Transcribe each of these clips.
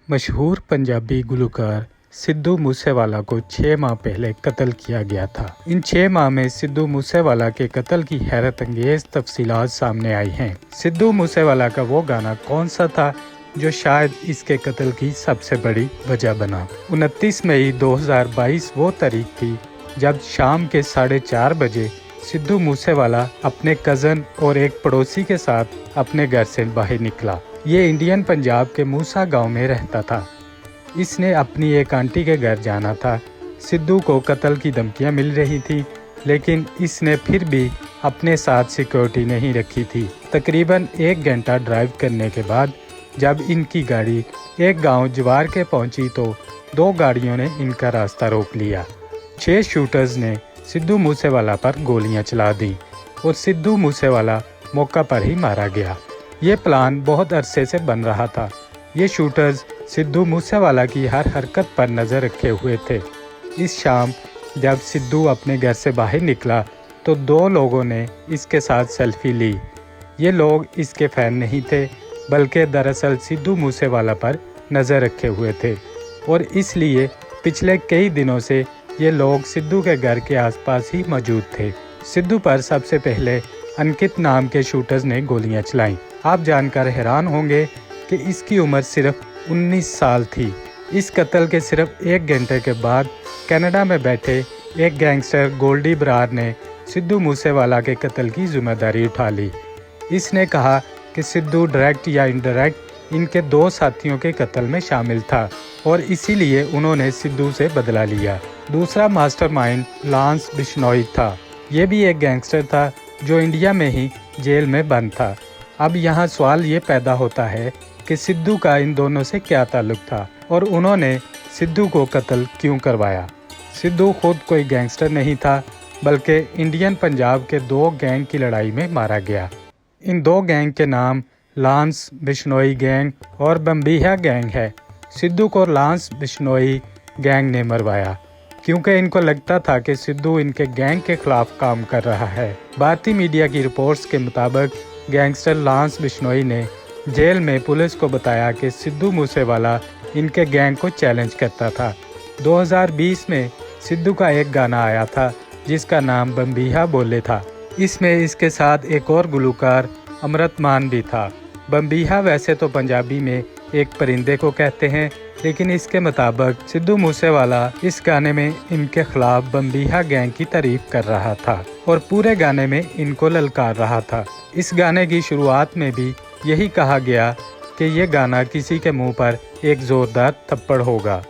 मशहूर पंजाबी गुलकार सिद्धू मूसेवाला को 6 माह पहले कत्ल किया गया था। इन 6 माह में सिद्धू मूसेवाला के कत्ल की हैरत अंगेज तफसीलात सामने आई हैं। सिद्धू मूसेवाला का वो गाना कौन सा था जो शायद इसके कत्ल की सबसे बड़ी वजह बना। 29 मई 2022 वो तारीख थी जब शाम के 4:30 बजे सिद्धू मूसेवाला अपने कज़न और एक पड़ोसी के साथ अपने घर से बाहर निकला। ये इंडियन पंजाब के मूसा गांव में रहता था। इसने अपनी एक आंटी के घर जाना था। सिद्धू को कत्ल की धमकियां मिल रही थी, लेकिन इसने फिर भी अपने साथ सिक्योरिटी नहीं रखी थी। तकरीबन 1 घंटा ड्राइव करने के बाद जब इनकी गाड़ी एक गांव जवार के पहुंची तो 2 गाड़ियों ने इनका रास्ता रोक लिया। 6 शूटर्स ने सिद्धू मूसेवाला पर गोलियां चला दी और सिद्धू मूसेवाला मौका पर ही मारा गया। ये प्लान बहुत अरसे से बन रहा था। ये शूटर्स सिद्धू मूसेवाला की हर हरकत पर नज़र रखे हुए थे। इस शाम जब सिद्धू अपने घर से बाहर निकला तो 2 लोगों ने इसके साथ सेल्फी ली। ये लोग इसके फ़ैन नहीं थे, बल्कि दरअसल सिद्धू मूसेवाला पर नज़र रखे हुए थे और इसलिए पिछले कई दिनों से ये लोग सिद्धू के घर के आसपास ही मौजूद थे। सिद्धू पर सबसे पहले अंकित नाम के शूटर्स ने गोलियां चलाईं। आप जानकर हैरान होंगे कि इसकी उम्र सिर्फ 19 साल थी। इस कत्ल के सिर्फ 1 घंटे के बाद कनाडा में बैठे एक गैंगस्टर गोल्डी बरार ने सिद्धू मूसेवाला के कत्ल की जिम्मेदारी उठा ली। इसने कहा कि सिद्धू डायरेक्ट या इनडायरेक्ट इनके 2 साथियों के कत्ल में शामिल था और इसीलिए उन्होंने सिद्धू से बदला लिया। दूसरा मास्टरमाइंड लांस बिश्नोई था। ये भी एक गैंगस्टर था जो इंडिया में ही जेल में बंद था। अब यहाँ सवाल ये पैदा होता है कि सिद्धू का इन दोनों से क्या ताल्लुक था और उन्होंने सिद्धू को कत्ल क्यों करवाया। सिद्धू खुद कोई गैंगस्टर नहीं था, बल्कि इंडियन पंजाब के 2 गैंग की लड़ाई में मारा गया। इन 2 गैंग के नाम लांस बिश्नोई गैंग और बम्बीहा गैंग है। सिद्धू को लांस बिश्नोई गैंग ने मरवाया क्योंकि इनको लगता था कि सिद्धू इनके गैंग के खिलाफ काम कर रहा है। भारतीय मीडिया की रिपोर्ट्स के मुताबिक गैंगस्टर लांस बिश्नोई ने जेल में पुलिस को बताया कि सिद्धू मूसेवाला इनके गैंग को चैलेंज करता था। 2020 में सिद्धू का एक गाना आया था जिसका नाम बम्बीहा बोले था। इसमें इसके साथ एक और गुलकार अमृत मान भी था। बम्बीहा वैसे तो पंजाबी में एक परिंदे को कहते हैं, लेकिन इसके मुताबिक सिद्धू मूसेवाला इस गाने में इनके खिलाफ बम्बीहा गैंग की तारीफ कर रहा था और पूरे गाने में इनको ललकार रहा था। इस गाने की शुरुआत में भी यही कहा गया कि ये गाना किसी के मुंह पर एक जोरदार थप्पड़ होगा।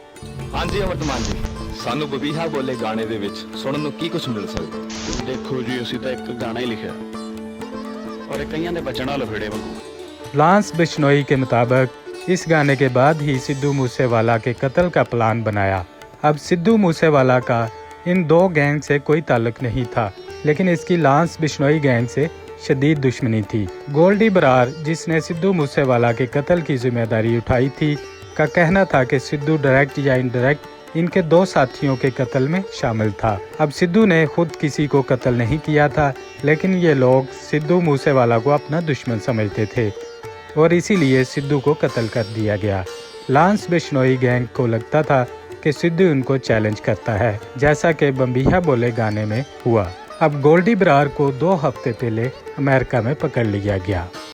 हाँ जी अमृत मान जी, सानू बबीहा बोले गाने दे विच सुनन नूं की कुछ मिल सकदा। देखो जी ਅਸੀਂ ਤਾਂ ਇੱਕ ਗਾਣਾ ਹੀ ਲਿਖਿਆ और ਇਹ ਕਈਆਂ ਦੇ ਬਚਣ ਵਾਲੇ ਫੇੜੇ ਵਾਂਗੂ। लांस बिश्नोई के मुताबिक इस गाने के बाद ही सिद्धू मूसेवाला के कत्ल का प्लान बनाया। अब सिद्धू मूसेवाला का इन 2 गैंग से कोई ताल्लुक नहीं था, लेकिन इसकी लांस बिश्नोई गैंग से शदीद दुश्मनी थी। गोल्डी बरार, जिसने सिद्धू मूसेवाला के कत्ल की जिम्मेदारी उठाई थी, का कहना था कि सिद्धू डायरेक्ट या इनडायरेक्ट इनके 2 साथियों के कत्ल में शामिल था। अब सिद्धू ने खुद किसी को कत्ल नहीं किया था, लेकिन ये लोग सिद्धू मूसेवाला को अपना दुश्मन समझते थे और इसीलिए सिद्धू को कत्ल कर दिया गया। लांस बिश्नोई गैंग को लगता था कि सिद्धू उनको चैलेंज करता है, जैसा कि बम्बीहा बोले गाने में हुआ। अब गोल्डी बरार को 2 हफ्ते पहले अमेरिका में पकड़ लिया गया।